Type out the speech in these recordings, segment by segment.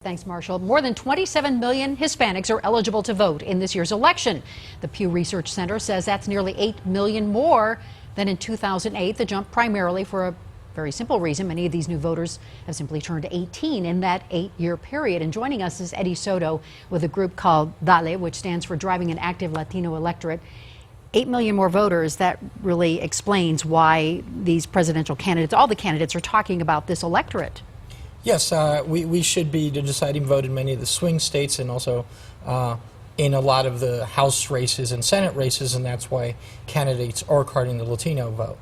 Thanks, Marshall. More than 27 million Hispanics are eligible to vote in this year's election. The Pew Research Center says that's nearly 8 million more than in 2008. The jump primarily for a very simple reason. Many of these new voters have simply turned 18 in that 8-year period. And joining us is Eddie Soto with a group called DALE, which stands for Driving an Active Latino Electorate. 8 million more voters, that really explains why these presidential candidates, all the candidates, are talking about this electorate. Yes, we should be the deciding vote in many of the swing states and also in a lot of the House races and Senate races, and that's why candidates are carding the Latino vote.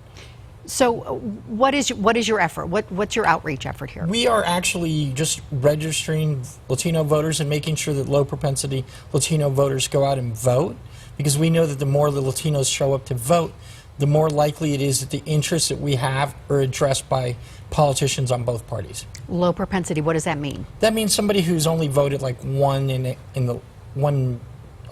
So what is your effort? What's your outreach effort here? We are actually just registering Latino voters and making sure that low propensity Latino voters go out and vote, because we know that the more the Latinos show up to vote, the more likely it is that the interests that we have are addressed by politicians on both parties. Low propensity, what does that mean? That means somebody who's only voted like one in the one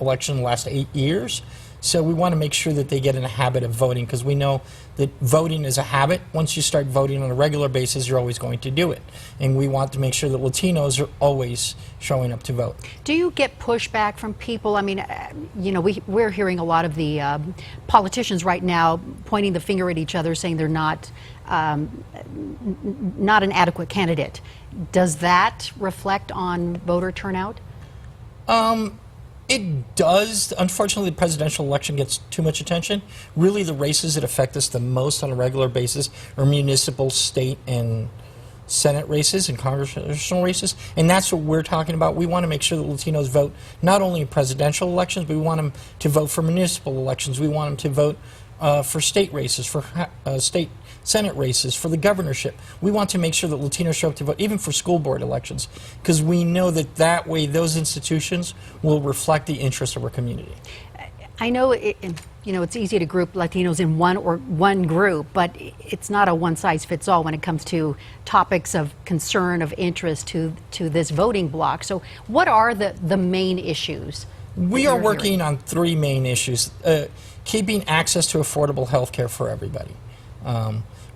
election in the last 8 years. So we want to make sure that they get in a habit of voting, because we know that voting is a habit. Once you start voting on a regular basis, you're always going to do it. And we want to make sure that Latinos are always showing up to vote. Do you get pushback from people? I mean, you know, we're hearing a lot of the politicians right now pointing the finger at each other, saying they're not an adequate candidate. Does that reflect on voter turnout? It does. Unfortunately, the presidential election gets too much attention. Really, the races that affect us the most on a regular basis are municipal, state, and Senate races and congressional races, and that's what we're talking about. We want to make sure that Latinos vote not only in presidential elections, but we want them to vote for municipal elections. We want them to vote for state races, for state Senate races, for the governorship. We want to make sure that Latinos show up to vote, even for school board elections, because we know that that way those institutions will reflect the interests of our community. I know it's easy to group Latinos in one group, but it's not a one-size-fits-all when it comes to topics of concern, of interest to this voting bloc. So what are the main issues? We are working on 3 main issues. Keeping access to affordable health care for everybody.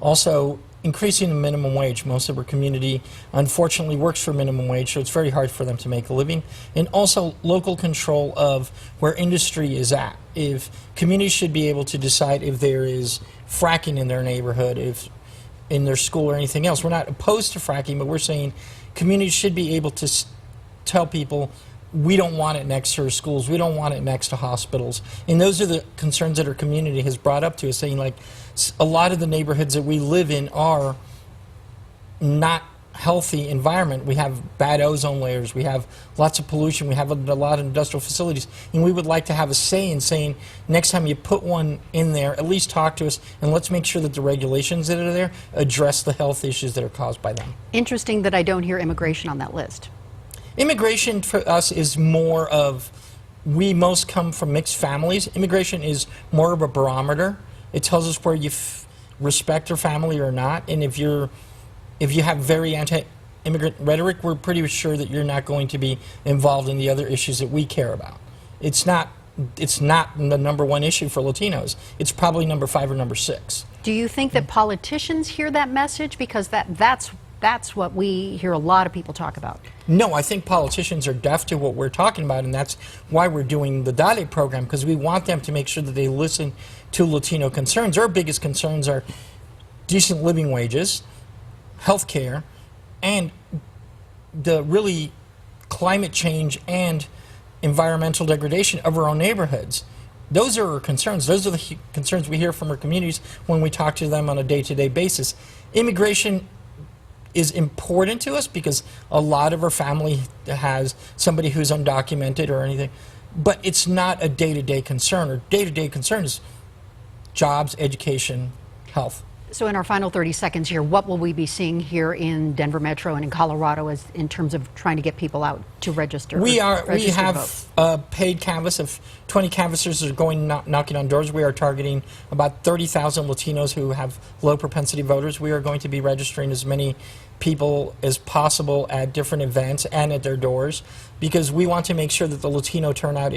Also, increasing the minimum wage. Most of our community, unfortunately, works for minimum wage, so it's very hard for them to make a living. And also, local control of where industry is at. If communities should be able to decide if there is fracking in their neighborhood, if in their school or anything else. We're not opposed to fracking, but we're saying communities should be able to tell people, we don't want it next to our schools, we don't want it next to hospitals. And those are the concerns that our community has brought up to us, saying like a lot of the neighborhoods that we live in are not healthy environment. We have bad ozone layers, we have lots of pollution, we have a lot of industrial facilities, and we would like to have a say in saying next time you put one in there, at least talk to us and let's make sure that the regulations that are there address the health issues that are caused by them. Interesting that I don't hear immigration on that list. Immigration for us is more of, we most come from mixed families. Immigration is more of a barometer. It tells us where you respect your family or not, and if you have very anti-immigrant rhetoric, we're pretty sure that you're not going to be involved in the other issues that we care about. It's not the #1 issue for Latinos. It's probably number 5 or number 6. Do you think that politicians hear that message? Because that's what we hear a lot of people talk about. No, I think politicians are deaf to what we're talking about, and that's why we're doing the DALE program, because we want them to make sure that they listen to Latino concerns. Our biggest concerns are decent living wages, health care, and the really climate change and environmental degradation of our own neighborhoods. Those are our concerns. Those are the concerns we hear from our communities when we talk to them on a day-to-day basis. Immigration is important to us because a lot of our family has somebody who's undocumented or anything, but it's not a day-to-day concern. Our day-to-day concern is jobs, education, health. So in our final 30 seconds here, what will we be seeing here in Denver Metro and in Colorado as in terms of trying to get people out to register? We have a paid canvas of 20 canvassers that are going knocking on doors. We are targeting about 30,000 Latinos who have low propensity voters. We are going to be registering as many people as possible at different events and at their doors, because we want to make sure that the Latino turnout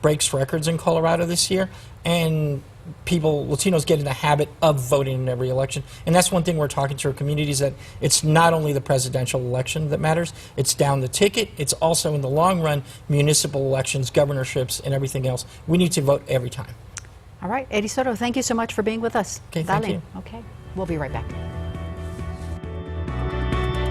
breaks records in Colorado this year. And Latinos get in the habit of voting in every election. And that's one thing we're talking to our communities, that it's not only the presidential election that matters, it's down the ticket, it's also in the long run, municipal elections, governorships, and everything else. We need to vote every time. All right, Eddie Soto, thank you so much for being with us. Okay, thank you. Okay, we'll be right back.